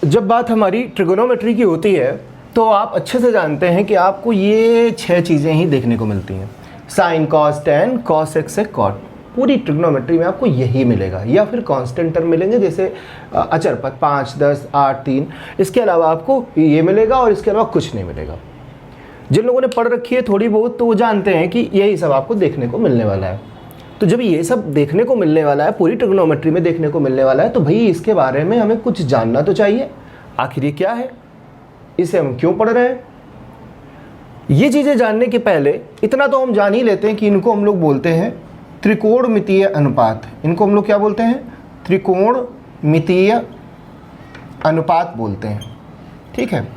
जब बात हमारी ट्रिगोनोमेट्री की होती है तो आप अच्छे से जानते हैं कि आपको ये 6 चीज़ें ही देखने को मिलती हैं। Sine, cos, tan, cos X, cot. पूरी ट्रिग्नोमेट्री में आपको यही मिलेगा, या फिर कांस्टेंट टर्म मिलेंगे जैसे अचर पद 5, 10, 8, 3। इसके अलावा आपको ये मिलेगा और इसके अलावा कुछ नहीं मिलेगा। जिन लोगों ने पढ़ रखी है थोड़ी बहुत तो वो जानते हैं कि यही सब आपको देखने को मिलने वाला है। तो जब ये सब देखने को मिलने वाला है, पूरी ट्रिग्नोमेट्री में देखने को मिलने वाला है, तो भाई इसके बारे में हमें कुछ जानना तो चाहिए। आखिर ये क्या है, इसे हम क्यों पढ़ रहे हैं। ये चीज़ें जानने के पहले इतना तो हम जान ही लेते हैं कि इनको हम लोग बोलते हैं त्रिकोणमितीय अनुपात। इनको हम लोग क्या बोलते हैं? त्रिकोणमितीय अनुपात बोलते हैं। ठीक है,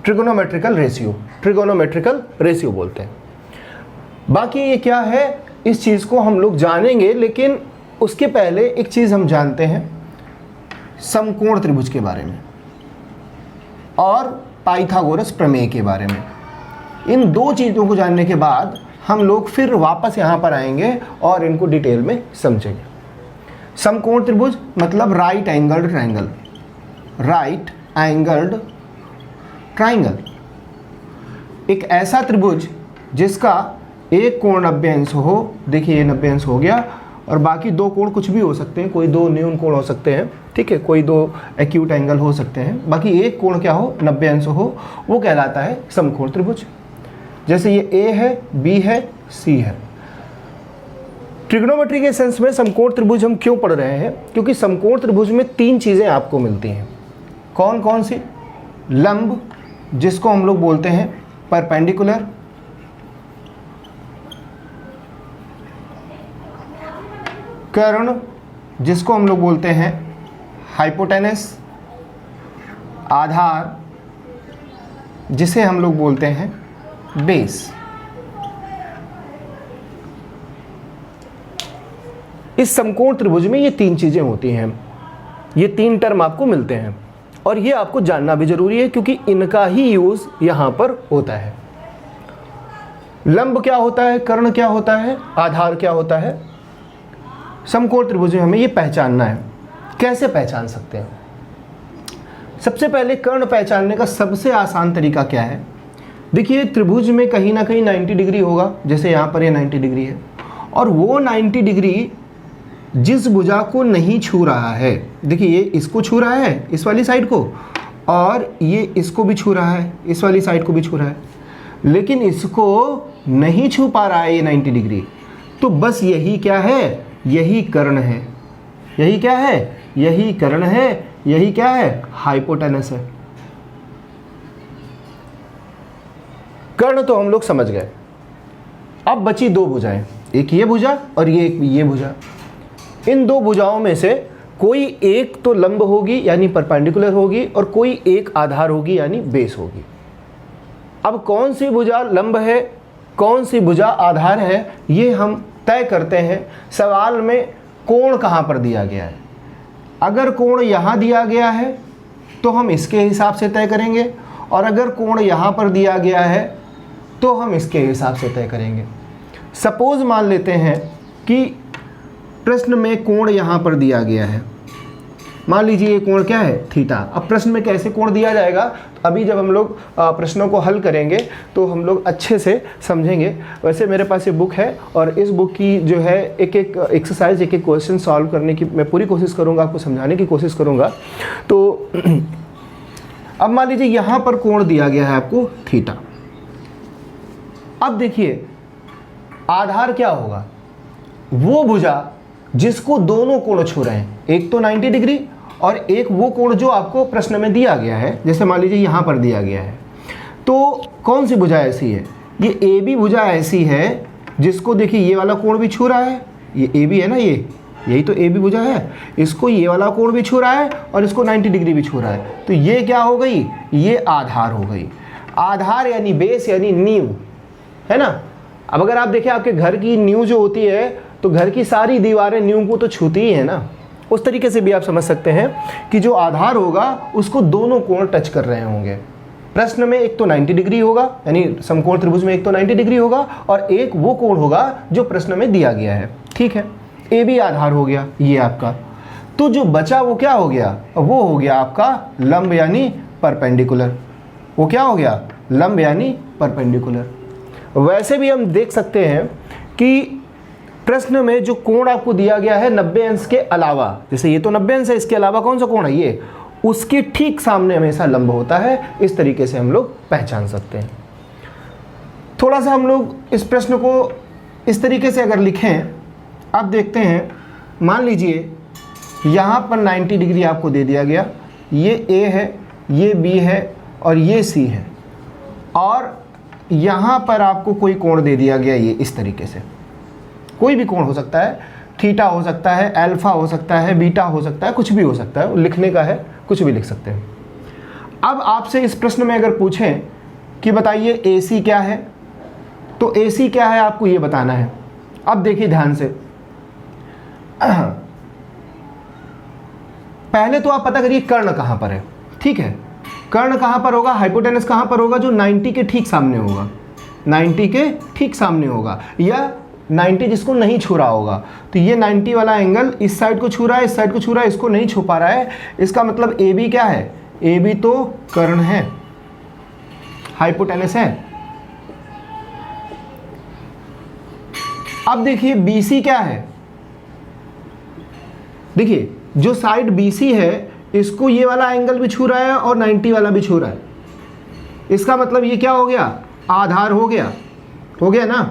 ट्रिगोनोमेट्रिकल रेशियो बोलते हैं। बाकी ये क्या है, इस चीज़ को हम लोग जानेंगे, लेकिन उसके पहले एक चीज़ हम जानते हैं समकोण त्रिभुज के बारे में और पाइथागोरस प्रमेय के बारे में। इन 2 चीज़ों को जानने के बाद हम लोग फिर वापस यहाँ पर आएंगे और इनको डिटेल में समझेंगे। समकोण त्रिभुज मतलब राइट एंगल्ड ट्राइंगल, एक ऐसा त्रिभुज जिसका एक कोण 90 अंश हो। देखिए ये 90 अंश हो गया, और बाकी 2 कोण कुछ भी हो सकते हैं, कोई 2 न्यून कोण हो सकते हैं, ठीक है, कोई 2 एक्यूट एंगल हो सकते हैं, बाकी एक कोण क्या हो, 90 अंश हो, वो कहलाता है समकोण त्रिभुज। जैसे ये ए है, बी है, सी है। ट्रिग्नोमेट्री के सेंस में समकोण त्रिभुज हम क्यों पढ़ रहे हैं? क्योंकि समकोण त्रिभुज में 3 चीज़ें आपको मिलती हैं। कौन कौन सी? लंब, जिसको हम लोग बोलते हैं परपेंडिकुलर, कर्ण, जिसको हम लोग बोलते हैं हाइपोटेनस, आधार, जिसे हम लोग बोलते हैं बेस। इस समकोण त्रिभुज में ये 3 चीजें होती हैं, ये 3 टर्म आपको मिलते हैं, और ये आपको जानना भी जरूरी है क्योंकि इनका ही यूज यहां पर होता है। लंब क्या होता है, कर्ण क्या होता है, आधार क्या होता है, समकोण त्रिभुज में हमें ये पहचानना है। कैसे पहचान सकते हैं? सबसे पहले कर्ण पहचानने का सबसे आसान तरीका क्या है? देखिए त्रिभुज में कहीं ना कहीं 90 डिग्री होगा, जैसे यहाँ पर ये 90 डिग्री है, और वो 90 डिग्री जिस भुजा को नहीं छू रहा है, देखिए ये इसको छू रहा है, इस वाली साइड को, और ये इसको भी छू रहा है, इस वाली साइड को भी छू रहा है, लेकिन इसको नहीं छू पा रहा है ये 90 डिग्री, तो बस यही क्या है, यही कर्ण है। यही क्या है? यही कर्ण है। यही क्या है? हाइपोटेनस है। कर्ण तो हम लोग समझ गए। अब बची 2 भुजाएं, एक ये भुजा और ये भुजा। इन 2 भुजाओं में से कोई एक तो लंब होगी यानी परपेंडिकुलर होगी, और कोई एक आधार होगी यानी बेस होगी। अब कौन सी भुजा लंब है, कौन सी भुजा आधार है, ये हम तय करते हैं सवाल में कोण कहाँ पर दिया गया है। अगर कोण यहाँ दिया गया है तो हम इसके हिसाब से तय करेंगे, और अगर कोण यहाँ पर दिया गया है तो हम इसके हिसाब से तय करेंगे। सपोज मान लेते हैं कि प्रश्न में कोण यहाँ पर दिया गया है, मान लीजिए ये कोण क्या है, थीटा। अब प्रश्न में कैसे कोण दिया जाएगा, तो अभी जब हम लोग प्रश्नों को हल करेंगे तो हम लोग अच्छे से समझेंगे। वैसे मेरे पास ये बुक है, और इस बुक की जो है एक एक एक्सरसाइज, एक एक क्वेश्चन सॉल्व करने की मैं पूरी कोशिश करूँगा, आपको समझाने की कोशिश करूँगा। तो अब मान लीजिए यहाँ पर कोण दिया गया है आपको थीटा। अब देखिए आधार क्या होगा, वो भुजा जिसको दोनों कोण छू रहे हैं, एक तो 90 डिग्री और एक वो कोण जो आपको प्रश्न में दिया गया है। जैसे मान लीजिए यहाँ पर दिया गया है, तो कौन सी भुजा ऐसी है, ये ए बी भुजा ऐसी है जिसको देखिए ये वाला कोण भी छू रहा है, ये ए बी है ना, यही तो ए बी भुजा है, इसको ये वाला कोण भी छू रहा है और इसको 90 डिग्री भी छू रहा है, तो ये क्या हो गई, ये आधार हो गई। आधार यानी बेस यानी नींव, है ना। अब अगर आप देखें आपके घर की नींव जो होती है, तो घर की सारी दीवारें नींव को तो छूती ही है ना। उस तरीके से भी आप समझ सकते हैं कि जो आधार होगा उसको दोनों कोण टच कर रहे होंगे। प्रश्न में एक तो 90 डिग्री होगा, यानी समकोण त्रिभुज में एक तो 90 डिग्री होगा और एक वो कोण होगा जो प्रश्न में दिया गया है। ठीक है, ए बी आधार हो गया ये आपका। तो जो बचा वो क्या हो गया, वो हो गया आपका लंब यानी परपेंडिकुलर। वो क्या हो गया, लंब यानी परपेंडिकुलर। वैसे भी हम देख सकते हैं कि प्रश्न में जो कोण आपको दिया गया है 90 अंश के अलावा, जैसे ये तो 90 अंश है, इसके अलावा कौन सा कोण है ये, उसके ठीक सामने हमेशा लंब होता है। इस तरीके से हम लोग पहचान सकते हैं। थोड़ा सा हम लोग इस प्रश्न को इस तरीके से अगर लिखें, अब देखते हैं, मान लीजिए यहाँ पर 90 डिग्री आपको दे दिया गया, ये ए है, ये बी है और ये सी है, और यहाँ पर आपको कोई कोण दे दिया गया ये इस तरीके से। कोई भी कोण हो सकता है, थीटा हो सकता है, अल्फा हो सकता है, बीटा हो सकता है, कुछ भी हो सकता है, लिखने का है, कुछ भी लिख सकते हैं। अब आपसे इस प्रश्न में अगर पूछें कि बताइए AC क्या है, तो AC क्या है आपको ये बताना है। अब देखिए ध्यान से, पहले तो आप पता करिए कर्ण कहाँ पर है, ठीक है। कर्ण कहाँ पर होगा, हाइपोटेनस कहाँ पर होगा, जो 90 के ठीक सामने होगा, 90 के ठीक सामने होगा, या 90 जिसको नहीं छू रहा होगा। तो ये 90 वाला एंगल इस साइड को छू रहा है, इस साइड को छू रहा है, इसको नहीं छू पा रहा है। इसका मतलब AB क्या है, AB तो कर्ण है, हाइपोटेनस है। अब देखिए BC क्या है, देखिए जो साइड BC है इसको ये वाला एंगल भी छू रहा है और 90 वाला भी छू रहा है। इसका मतलब ये क्या हो गया, आधार हो गया, हो गया ना,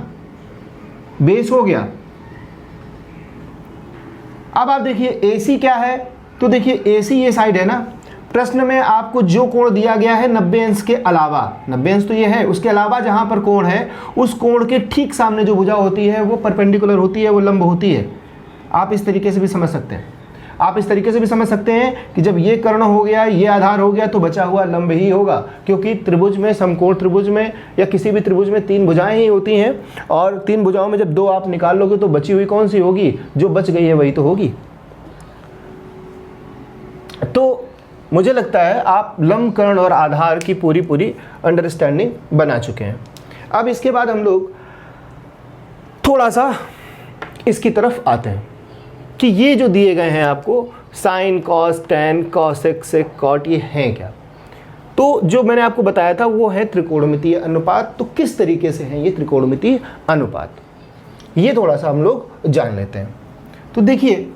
बेस हो गया। अब आप देखिए AC क्या है, तो देखिए AC ये साइड है ना। प्रश्न में आपको जो कोण दिया गया है 90 अंश के अलावा, 90 अंश तो ये है, उसके अलावा जहां पर कोण है उस कोण के ठीक सामने जो भुजा होती है वो परपेंडिकुलर होती है, वो लंब होती है। आप इस तरीके से भी समझ सकते हैं, आप इस तरीके से भी समझ सकते हैं कि जब ये कर्ण हो गया, ये आधार हो गया, तो बचा हुआ लंब ही होगा, क्योंकि त्रिभुज में, समकोण त्रिभुज में या किसी भी त्रिभुज में 3 भुजाएं ही होती हैं, और 3 भुजाओं में जब 2 आप निकाल लोगे तो बची हुई कौन सी होगी, जो बच गई है वही तो होगी। तो मुझे लगता है आप लंब, कर्ण और आधार की पूरी अंडरस्टैंडिंग बना चुके हैं। अब इसके बाद हम लोग थोड़ा सा इसकी तरफ आते हैं कि ये जो दिए गए हैं आपको sign, cos, tan, cosec, sec, cot, ये हैं क्या। तो जो मैंने आपको बताया था वो है त्रिकोणमितीय अनुपात। तो किस तरीके से है ये त्रिकोणमितीय अनुपात, ये थोड़ा सा हम लोग जान लेते हैं। तो देखिए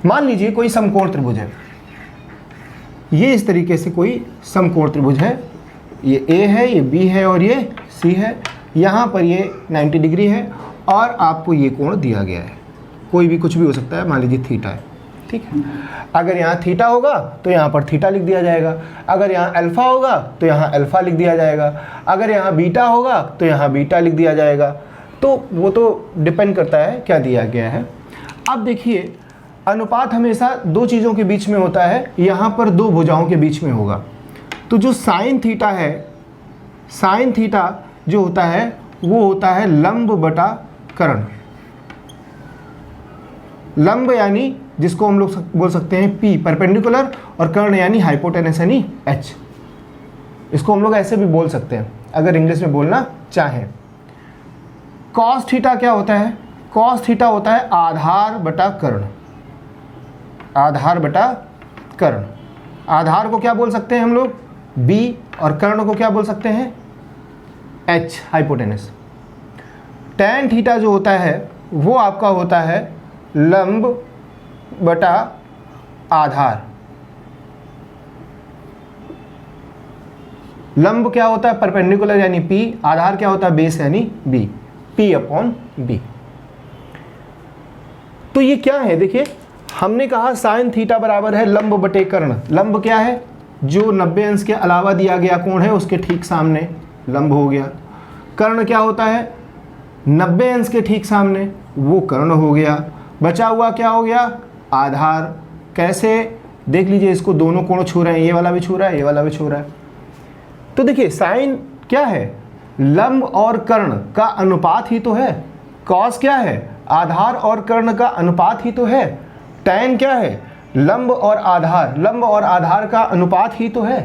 मान लीजिए कोई समकोण त्रिभुज है, ये इस तरीके से कोई समकोण त्रिभुज है, ये A है, ये B है और ये C है। यहाँ पर ये 90 डिग्री है और आपको ये कोण दिया गया है, कोई भी कुछ भी हो सकता है, मान लीजिए थीटा है, ठीक है। अगर यहाँ थीटा होगा तो यहाँ पर थीटा लिख दिया जाएगा, अगर यहाँ अल्फा होगा तो यहाँ अल्फा लिख दिया जाएगा, अगर यहाँ बीटा होगा तो यहाँ बीटा लिख दिया जाएगा। तो वो तो डिपेंड करता है क्या दिया गया है। अब देखिए अनुपात हमेशा 2 चीज़ों के बीच में होता है, यहाँ पर 2 भुजाओं के बीच में होगा। तो जो साइन थीटा है, साइन थीटा जो होता है वो होता है लंब बटा कर्ण। लंब यानी जिसको हम लोग बोल सकते हैं P परपेंडिकुलर, और कर्ण यानी हाइपोटेनस यानी H। इसको हम लोग ऐसे भी बोल सकते हैं अगर इंग्लिश में बोलना चाहें। कॉस थीटा क्या होता है, कॉस थीटा होता है आधार बटा कर्ण, आधार बटा कर्ण। आधार को क्या बोल सकते हैं हम लोग, B, और कर्ण को क्या बोल सकते हैं, H, हाइपोटेनस। टैन थीटा जो होता है वो आपका होता है लंब बटा आधार। लंब क्या होता है, परपेंडिकुलर यानी P, आधार क्या होता है, बेस यानी B, P अपॉन B। तो ये क्या है, देखिए हमने कहा साइन थीटा बराबर है लंब बटे कर्ण। लंब क्या है, जो 90 अंश के अलावा दिया गया कोण है उसके ठीक सामने लंब हो गया। कर्ण क्या होता है, 90 अंश के ठीक सामने, वो कर्ण हो गया। बचा हुआ क्या हो गया, आधार। कैसे, देख लीजिए इसको दोनों कोण छू रहे हैं, ये वाला भी छू रहा है, ये वाला भी छू रहा है। तो देखिए साइन क्या है, लंब और कर्ण का अनुपात ही तो है। कॉस क्या है, आधार और कर्ण का अनुपात ही तो है। टैन क्या है, लंब और आधार, लंब और आधार का अनुपात ही तो है।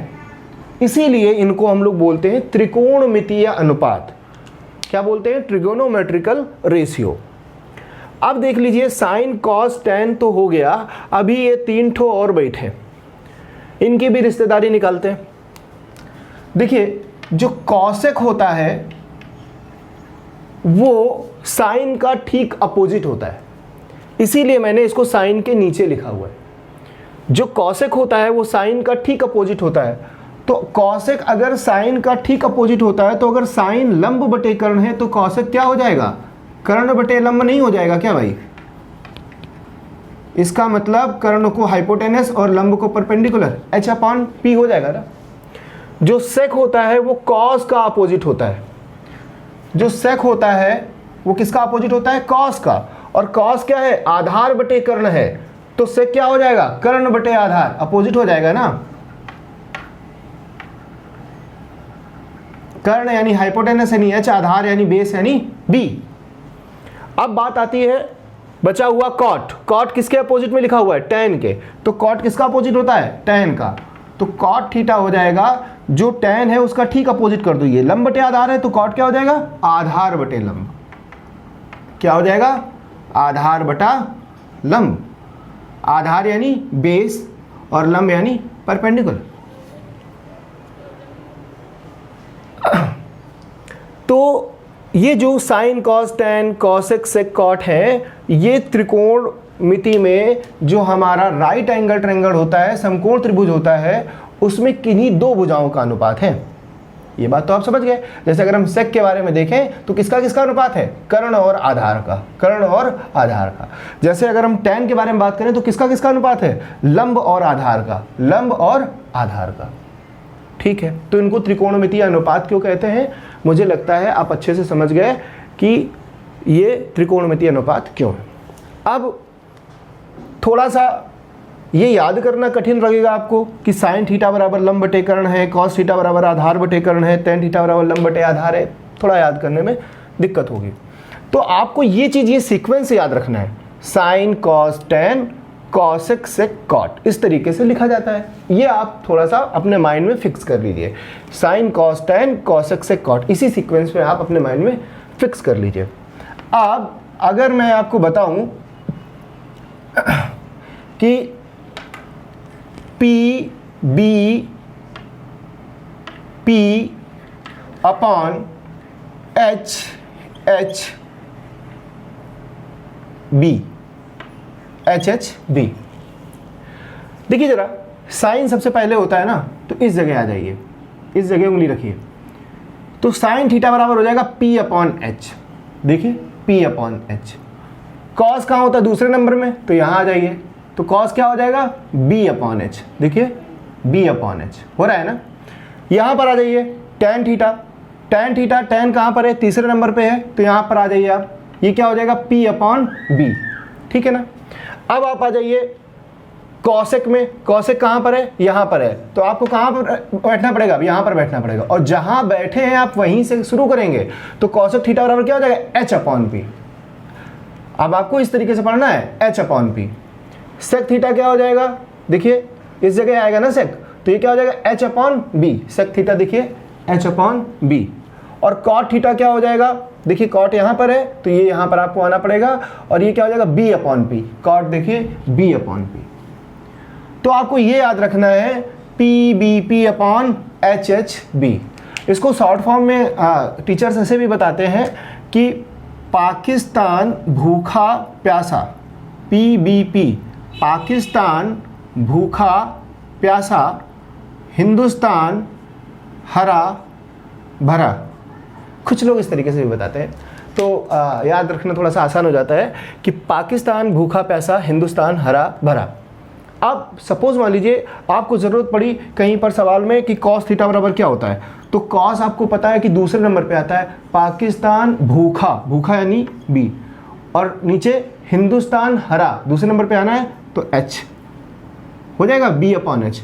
इसीलिए इनको हम लोग बोलते हैं त्रिकोणमितीय अनुपात। क्या बोलते हैं? Trigonometrical ratio. अब देख लीजिए साइन कॉस टेन तो हो गया, अभी ये 3 ठो और बैठे, इनकी भी रिश्तेदारी निकालते हैं। देखिए जो कॉसेक होता है वो साइन का ठीक अपोजिट होता है, इसीलिए मैंने इसको साइन के नीचे लिखा हुआ है। जो कॉसेक होता है वो साइन का ठीक अपोजिट होता है। तो कॉसेक अगर साइन का ठीक अपोजिट होता है तो अगर साइन लंब बटे कर्ण है तो कॉसेक क्या हो जाएगा? कर्ण बटे लंब नहीं हो जाएगा क्या भाई? इसका मतलब कर्ण को हाइपोटेनस और लंब को परपेंडिकुलर, h/p हो जाएगा ना। जो सेक होता है वो कॉस का अपोजिट होता है। जो सेक होता है वो किसका अपोजिट होता है? कॉस का। और कॉस क्या है? आधार बटे कर्ण है, तो सेक क्या हो जाएगा? कर्ण बटे आधार, अपोजिट हो जाएगा ना। कर्ण यानी हाइपोटेनस यानी h, आधार यानी बेस यानी b। अब बात आती है बचा हुआ कॉट। कॉट किसके अपोजिट में लिखा हुआ है? टेन के। तो कॉट किसका अपोजिट होता है? टेन का। तो कॉट थीटा हो जाएगा, जो टेन है उसका ठीक अपोजिट कर दो। ये लंब बटे आधार है तो कॉट क्या हो जाएगा? आधार बटे लंब। क्या हो जाएगा? आधार बटा लंब। आधार यानी बेस और लंब यानी परपेंडिकुलर। तो ये जो sine cos tan cosec sec cot है, ये त्रिकोणमिति में जो हमारा राइट एंगल ट्रायंगल होता है, समकोण त्रिभुज होता है, उसमें किन्हीं दो भुजाओं का अनुपात है। ये बात तो आप समझ गए। जैसे अगर हम सेक के बारे में देखें तो किसका किसका अनुपात है? कर्ण और आधार का। कर्ण और आधार का। जैसे अगर हम टेन के बारे में बात करें तो किसका किसका अनुपात है? लंब और आधार का। लंब और आधार का। ठीक है, तो इनको त्रिकोणमितीय अनुपात क्यों कहते हैं? मुझे लगता है आप अच्छे से समझ गए कि ये त्रिकोणमितीय अनुपात क्यों है। अब थोड़ा सा ये याद करना कठिन लगेगा आपको कि साइन थीटा बराबर लंब बटे कर्ण है, कॉस थीटा बराबर आधार बटे कर्ण है, टेन थीटा बराबर लंब बटे आधार है। थोड़ा याद करने में दिक्कत होगी। तो आपको ये चीज़, ये सीक्वेंस याद रखना है। Sine cos tan cosec sec cot, इस तरीके से लिखा जाता है। ये आप थोड़ा सा अपने माइंड में फिक्स कर लीजिए। Sine cos tan cosec sec cot, इसी सीक्वेंस में आप अपने माइंड में फिक्स कर लीजिए। अब अगर मैं आपको बताऊं कि पी अपॉन एच बी, देखिए जरा, साइन सबसे पहले होता है ना, तो इस जगह आ जाइए, इस जगह उंगली रखिए। तो साइन थीटा बराबर हो जाएगा p अपॉन एच। देखिए p अपॉन एच। कॉस कहाँ होता है? दूसरे नंबर में, तो यहाँ आ जाइए। तो कॉस क्या हो जाएगा? b upon H. देखिए b अपॉन एच हो रहा है ना। यहाँ पर आ जाइए, tan theta. Tan theta, ten कहाँ पर है? तीसरे नंबर पे है, तो यहाँ पर आ जाइए आप। ये क्या हो जाएगा? p upon B. ठीक है ना। अब आप आ जाइए कॉसेक में। कॉसेक कहाँ पर है? यहाँ पर है। तो आपको कहाँ पर बैठना पड़ेगा? यहाँ पर बैठना पड़ेगा। और जहाँ बैठे हैं आप वहीं से शुरू करेंगे। तो कॉसेक थीटा बराबर क्या हो जाएगा? h upon P. अब आपको इस तरीके से पढ़ना है, h upon P. Sec theta क्या हो जाएगा? देखिए इस जगह आएगा ना सेक, तो ये क्या हो जाएगा? h upon B. Sec theta देखिए h अपॉन बी। और कॉट थीटा क्या हो जाएगा? देखिए कॉट यहाँ पर है, तो ये यहाँ पर आपको आना पड़ेगा, और ये क्या हो जाएगा? b upon P. कॉट देखिए b अपॉन पी। तो आपको ये याद रखना है p अपॉन एच बी। इसको शॉर्ट फॉर्म में टीचर्स ऐसे भी बताते हैं कि पाकिस्तान भूखा प्यासा, PBP, पाकिस्तान भूखा प्यासा, हिंदुस्तान हरा भरा। कुछ लोग इस तरीके से भी बताते हैं। तो याद रखना थोड़ा सा आसान हो जाता है कि पाकिस्तान भूखा प्यासा, हिंदुस्तान हरा भरा। अब सपोज मान लीजिए आपको ज़रूरत पड़ी कहीं पर सवाल में कि कॉस थीटा बराबर क्या होता है, तो कॉस आपको पता है कि दूसरे नंबर पे आता है। पाकिस्तान भूखा, भूखा यानी बी, और नीचे हिंदुस्तान हरा दूसरे नंबर पे आना है, तो एच हो जाएगा, बी अपॉन एच।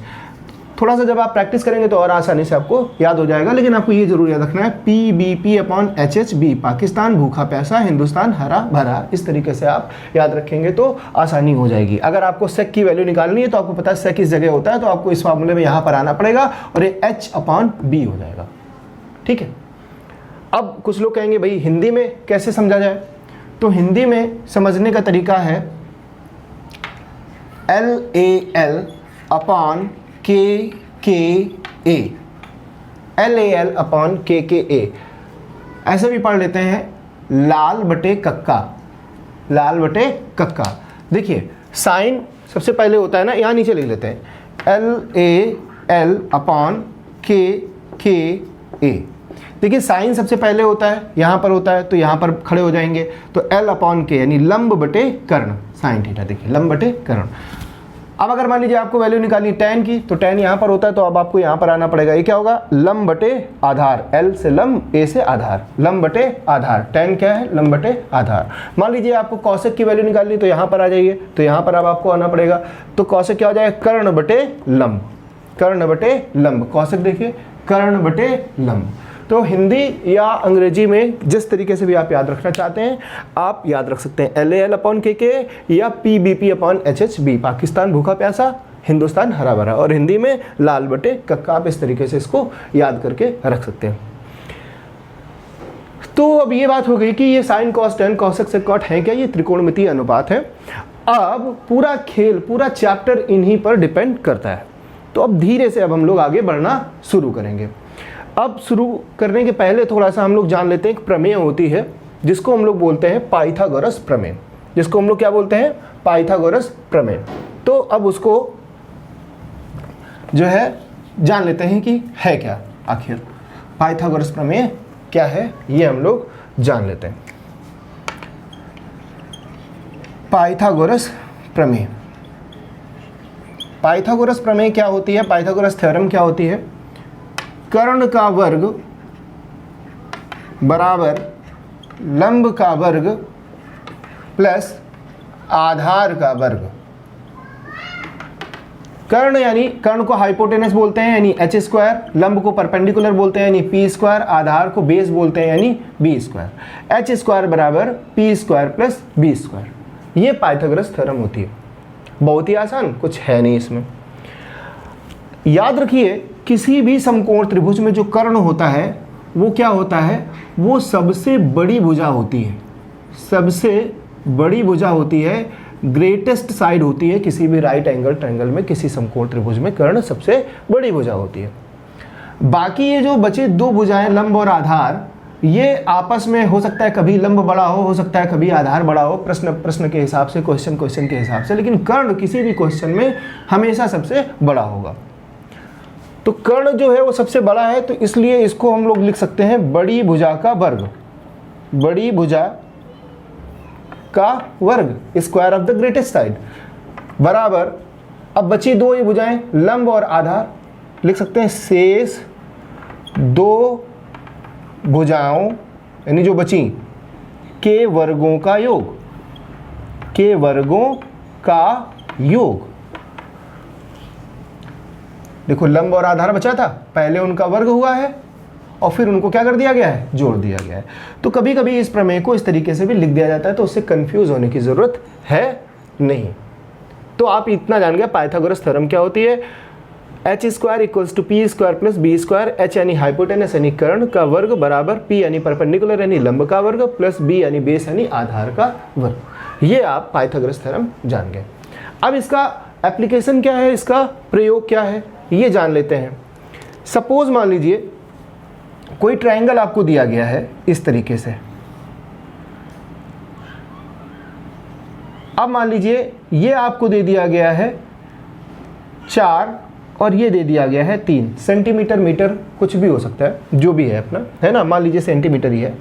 थोड़ा सा जब आप प्रैक्टिस करेंगे तो और आसानी से आपको याद हो जाएगा, लेकिन आपको ये जरूर याद रखना है PBP/HHB, पाकिस्तान भूखा प्यासा, हिंदुस्तान हरा भरा। इस तरीके से आप याद रखेंगे तो आसानी हो जाएगी। अगर आपको सेक की वैल्यू निकालनी है तो आपको पता है सेक इस जगह होता है, तो आपको इस फार्मूले में यहाँ पर आना पड़ेगा और ये H/B हो जाएगा। ठीक है, अब कुछ लोग कहेंगे भाई हिंदी में कैसे समझा जाए, तो हिंदी में समझने का तरीका है LAL/KKA, LAL/KKA। ऐसे भी पढ़ लेते हैं लाल बटे कक्का, लाल बटे कक्का। देखिए साइन सबसे पहले होता है ना, यहाँ नीचे लिख लेते हैं LAL/KKA। देखिए साइन सबसे पहले होता है, यहाँ पर होता है, तो यहाँ पर खड़े हो जाएंगे, तो L/K यानी लंब बटे कर्ण साइन थीटा। देखिए लंब बटे कर्ण। अब अगर मान लीजिए आपको वैल्यू निकालनी tan की, तो tan यहाँ पर होता है, तो अब आपको यहाँ पर आना पड़ेगा। ये क्या होगा, लंब बटे आधार, L से लंब, A से आधार, लंब बटे आधार। tan क्या है, लंब बटे आधार। मान लीजिए आपको कौशिक की वैल्यू निकालनी, तो यहाँ पर आ जाइए, तो यहाँ पर अब आपको आना पड़ेगा, तो कौशिक क्या हो जाएगा, कर्ण बटे लंब, कर्ण बटे लंब। कौशिक देखिए कर्ण बटे लंब। तो हिंदी या अंग्रेजी में जिस तरीके से भी आप याद रखना चाहते हैं आप याद रख सकते हैं, LAL/KK या PBP/HHB, पाकिस्तान भूखा प्यासा, हिंदुस्तान हरा भरा, और हिंदी में लाल बटे कक्का। आप इस तरीके से इसको याद करके रख सकते हैं। तो अब ये बात हो गई कि ये sine cos tan cosec sec cot है क्या, ये त्रिकोणमितीय अनुपात है। अब पूरा खेल, पूरा चैप्टर इन्हीं पर डिपेंड करता है। तो अब धीरे से अब हम लोग आगे बढ़ना शुरू करेंगे। अब शुरू करने के पहले थोड़ा सा हम लोग जान लेते हैं, एक प्रमेय होती है जिसको हम लोग बोलते हैं पाइथागोरस प्रमेय, जिसको हम लोग क्या बोलते हैं, पाइथागोरस प्रमेय। तो अब उसको जो है जान लेते हैं कि है क्या, आखिर पाइथागोरस प्रमेय क्या है, ये हम लोग जान लेते हैं। पाइथागोरस प्रमेय, पाइथागोरस प्रमेय क्या होती है, पाइथागोरस थ्योरम क्या होती है, कर्ण का वर्ग बराबर लंब का वर्ग प्लस आधार का वर्ग। कर्ण यानी कर्ण को हाइपोटेनस बोलते हैं यानी h², लंब को परपेंडिकुलर बोलते हैं यानी p², आधार को बेस बोलते हैं यानी b²। h² बराबर p² प्लस b²। ये पाइथागोरस थ्योरम होती है। बहुत ही आसान, कुछ है नहीं इसमें। याद रखिए किसी भी समकोण त्रिभुज में जो कर्ण होता है वो क्या होता है, वो सबसे बड़ी भुजा होती है, सबसे बड़ी भुजा होती है, ग्रेटेस्ट साइड होती है किसी भी राइट एंगल ट्रायंगल में। किसी समकोण त्रिभुज में कर्ण सबसे बड़ी भुजा होती है। बाकी ये जो बचे दो भुजाएं लंब और आधार, ये आपस में हो सकता है कभी लंब बड़ा हो सकता है कभी आधार बड़ा हो, प्रश्न के हिसाब से, क्वेश्चन के हिसाब से, लेकिन कर्ण किसी भी क्वेश्चन में हमेशा सबसे बड़ा होगा। तो कर्ण जो है वो सबसे बड़ा है, तो इसलिए इसको हम लोग लिख सकते हैं बड़ी भुजा का वर्ग, बड़ी भुजा का वर्ग, square of the greatest side, बराबर। अब बची दो ये भुजाएं लंब और आधार, लिख सकते हैं शेष दो भुजाओं यानी जो बची के वर्गों का योग, के वर्गों का योग। देखो लंब और आधार बचा था, पहले उनका वर्ग हुआ है और फिर उनको क्या कर दिया गया है, जोड़ दिया गया है। तो कभी कभी इस प्रमेय को इस तरीके से भी लिख दिया जाता है, तो उससे कंफ्यूज होने की जरूरत है नहीं। तो आप इतना जान गए पाइथागोरस थ्योरम क्या होती है, h² = p² plus b², h यानी हाइपोटेनस यानी कर्ण का वर्ग बराबर p यानी परपेंडिकुलर यानी लंब का वर्ग प्लस b यानी बेस यानी आधार का वर्ग। ये आप पाइथागोरस थ्योरम जान गए। अब इसका एप्लीकेशन क्या है, इसका प्रयोग क्या है, ये जान लेते हैं। सपोज मान लीजिए कोई ट्रायंगल आपको दिया गया है इस तरीके से। अब मान लीजिए ये आपको दे दिया गया है 4 और ये दे दिया गया है 3 सेंटीमीटर, मीटर कुछ भी हो सकता है, जो भी है अपना, है ना, मान लीजिए सेंटीमीटर ही है,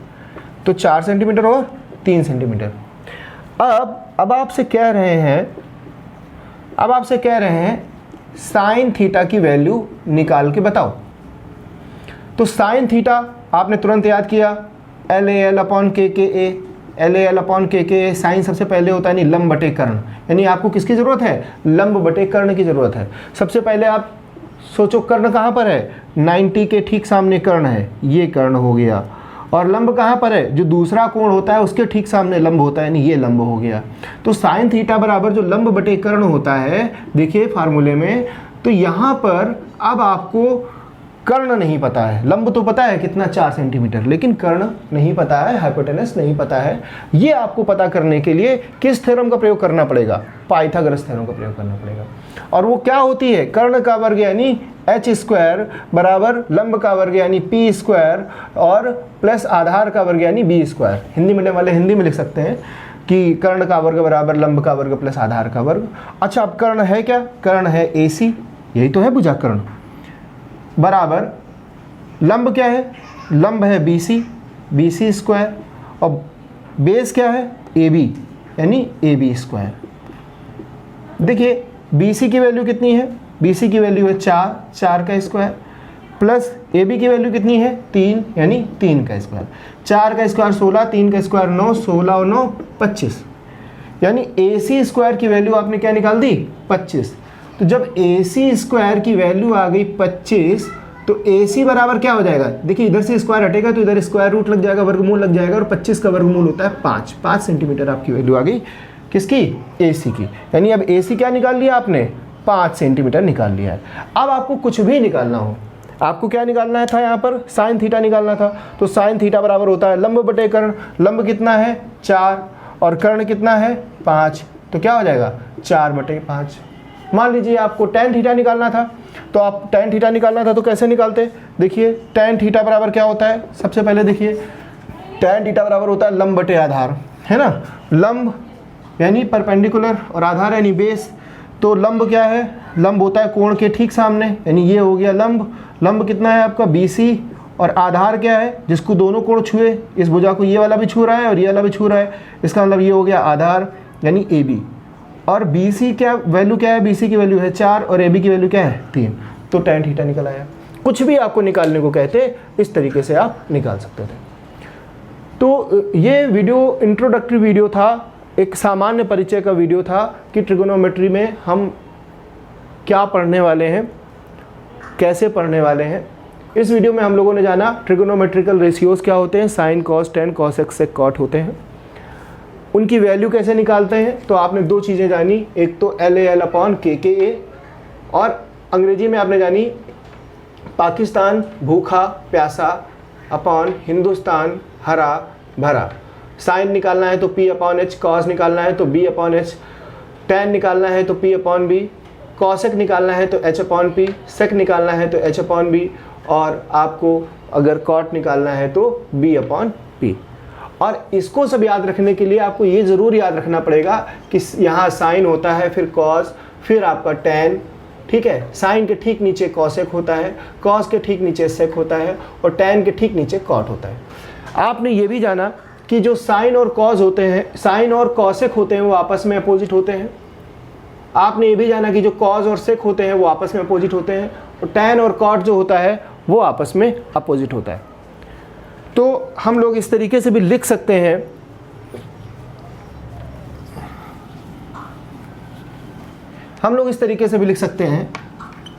तो 4 सेंटीमीटर और 3 सेंटीमीटर। अब आपसे कह रहे हैं साइन थीटा की वैल्यू निकाल के बताओ। तो साइन थीटा आपने तुरंत याद किया, LAL/KKA, LAL/KKA। साइन सबसे पहले होता है यानी लंब बटे कर्ण, यानी आपको किसकी जरूरत है, लंब बटे कर्ण की जरूरत है। सबसे पहले आप सोचो कर्ण कहाँ पर है, 90 के ठीक सामने कर्ण है, ये कर्ण हो गया। और लंब कहाँ पर है, जो दूसरा कोण होता है उसके ठीक सामने लंब होता है, यानी ये लंब हो गया। तो साइन थीटा बराबर जो लंब बटे कर्ण होता है, देखिए फार्मूले में, तो यहाँ पर अब आपको कर्ण नहीं पता है, लंब तो पता है कितना 4 सेंटीमीटर, लेकिन कर्ण नहीं पता है, हाइपोटेनस नहीं पता है। ये आपको पता करने के लिए किस थ्योरम का प्रयोग करना पड़ेगा, पाइथागोरस थ्योरम का प्रयोग करना पड़ेगा। और वो क्या होती है, कर्ण का वर्ग यानी h स्क्वायर बराबर लंब का वर्ग यानी p स्क्वायर और प्लस आधार का वर्ग यानी b स्क्वायर। हिंदी मीडियम वाले हिंदी में लिख सकते हैं कि कर्ण का वर्ग बराबर लंब का वर्ग प्लस आधार का वर्ग। अच्छा, अब कर्ण है क्या, कर्ण है AC, यही तो है भुजाकर्ण, बराबर लंब क्या है, लंब है BC स्क्वायर और बेस क्या है AB यानी AB स्क्वायर। देखिए BC की वैल्यू कितनी है, BC की वैल्यू है 4 का स्क्वायर, प्लस AB की वैल्यू कितनी है 3 यानी 3 का स्क्वायर। 4 का स्क्वायर 16, 3 का स्क्वायर 9, 16 और 9 25, यानी AC स्क्वायर की वैल्यू आपने क्या निकाल दी 25। तो जब AC स्क्वायर की वैल्यू आ गई 25 तो AC बराबर क्या हो जाएगा, देखिए इधर से स्क्वायर हटेगा तो इधर स्क्वायर रूट लग जाएगा, वर्गमूल लग जाएगा, और 25 का वर्गमूल होता है 5 सेंटीमीटर आपकी वैल्यू आ गई किसकी, AC की। यानी अब AC क्या निकाल लिया आपने, 5 सेंटीमीटर निकाल लिया है। अब आपको कुछ भी निकालना हो, आपको क्या निकालना था, यहाँ पर साइन थीटा निकालना था, तो साइन थीटा बराबर होता है लंब बटे कर्ण। लंब कितना है 4 और कर्ण कितना है 5, तो क्या हो जाएगा 4/5। मान लीजिए आपको tan थीटा निकालना था, तो आप tan थीटा निकालना था तो कैसे निकालते, देखिए tan थीटा बराबर क्या होता है, सबसे पहले देखिए tan थीटा बराबर होता है लंब बटे आधार, है ना। लंब यानी परपेंडिकुलर और आधार यानी बेस। तो लंब क्या है, लंब होता है कोण के ठीक सामने, यानी ये हो गया लंब। लंब कितना है आपका BC, और आधार क्या है, जिसको दोनों कोण छुए, इस भुजा को ये वाला भी छू रहा है और ये वाला भी छू रहा है, इसका मतलब ये हो गया आधार यानी AB। और BC क्या वैल्यू क्या है, BC की वैल्यू है 4 और AB की वैल्यू क्या है 3, तो tan थीटा निकल आया। कुछ भी आपको निकालने को कहते इस तरीके से आप निकाल सकते थे। तो ये वीडियो इंट्रोडक्टरी वीडियो था, एक सामान्य परिचय का वीडियो था कि ट्रिगोनोमेट्री में हम क्या पढ़ने वाले हैं, कैसे पढ़ने वाले हैं। इस वीडियो में हम लोगों ने जाना ट्रिगोनोमेट्रिकल रेशियोज़ क्या होते हैं, sine cos tan cos X sec cot होते हैं, उनकी वैल्यू कैसे निकालते हैं। तो आपने दो चीज़ें जानी, एक तो LAL/KKA और अंग्रेजी में आपने जानी पाकिस्तान भूखा प्यासा अपॉन हिंदुस्तान हरा भरा। साइन निकालना है तो P/H, कॉस निकालना है तो B/H, टैन निकालना है तो P/B, कॉसेक निकालना है तो H/P, सेक निकालना है तो H/B और आपको अगर कॉट निकालना है तो B/P। और इसको सब याद रखने के लिए आपको ये ज़रूर याद रखना पड़ेगा कि यहाँ साइन होता है, फिर कॉस, फिर आपका टैन, ठीक है। साइन के ठीक नीचे कॉसेक होता है, कॉस के ठीक नीचे सेक होता है और टैन के ठीक नीचे कॉट होता है। आपने ये भी जाना कि जो साइन और कॉस होते हैं, साइन और कॉसेक होते हैं वो आपस में अपोजिट होते हैं। आपने ये भी जाना कि जो कॉस और सेक होते हैं वो आपस में अपोजिट होते हैं और टैन और कॉट जो होता है वो आपस में अपोजिट होता है। तो हम लोग इस तरीके से भी लिख सकते हैं, हम लोग इस तरीके से भी लिख सकते हैं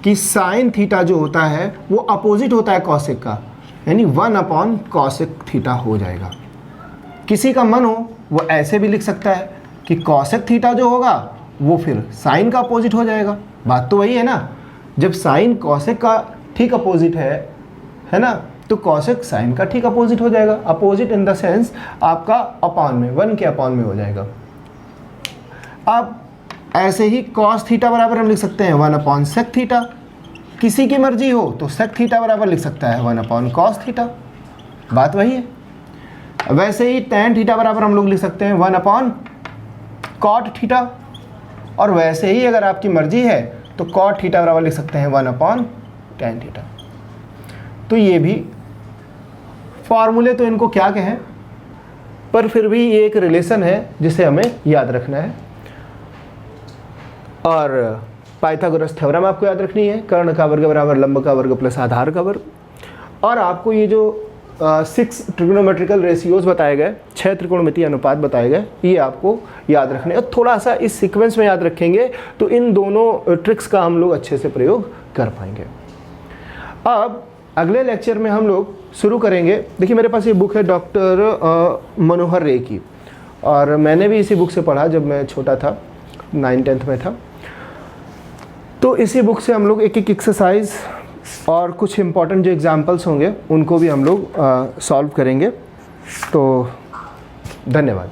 कि साइन थीटा जो होता है वो अपोजिट होता है कॉसेक का, यानी 1/cosec थीटा हो जाएगा। किसी का मन हो वो ऐसे भी लिख सकता है कि कॉसेक थीटा जो होगा वो फिर साइन का अपोजिट हो जाएगा। बात तो वही है ना, जब साइन कॉसेक का ठीक अपोजिट है ना, तो कॉसेक साइन का ठीक अपोजिट हो जाएगा। अपोजिट इन द सेंस आपका अपॉन में, 1 के अपॉन में हो जाएगा। अब ऐसे ही कॉस थीटा बराबर हम लिख सकते हैं 1/sec थीटा। किसी की मर्जी हो तो sec थीटा बराबर लिख सकता है 1/cos थीटा, बात वही है। वैसे ही tan थीटा बराबर हम लोग लिख सकते हैं 1/cot थीटा, और वैसे ही अगर आपकी मर्जी है तो cot थीटा बराबर लिख सकते हैं 1/tan थीटा। तो ये भी फॉर्मूले तो इनको क्या कहें, पर फिर भी ये एक रिलेशन है जिसे हमें याद रखना है। और पाइथागोरस थ्योरम आपको याद रखनी है, कर्ण का वर्ग बराबर लंब का वर्ग प्लस आधार का वर्ग। और आपको ये जो 6 ट्रिग्नोमेट्रिकल रेशियोज बताए गए, 6 त्रिकोणमितीय अनुपात बताए गए, ये आपको याद रखने हैं। थोड़ा सा इस सीक्वेंस में याद रखेंगे तो इन दोनों ट्रिक्स का हम लोग अच्छे से प्रयोग कर पाएंगे। अब अगले लेक्चर में हम लोग शुरू करेंगे। देखिए मेरे पास ये बुक है डॉक्टर मनोहर रे की, और मैंने भी इसी बुक से पढ़ा जब मैं छोटा था, 9th-10th में था। तो इसी बुक से हम लोग एक एक एक्सरसाइज और कुछ इंपॉर्टेंट जो एग्जाम्पल्स होंगे उनको भी हम लोग सॉल्व करेंगे। तो धन्यवाद।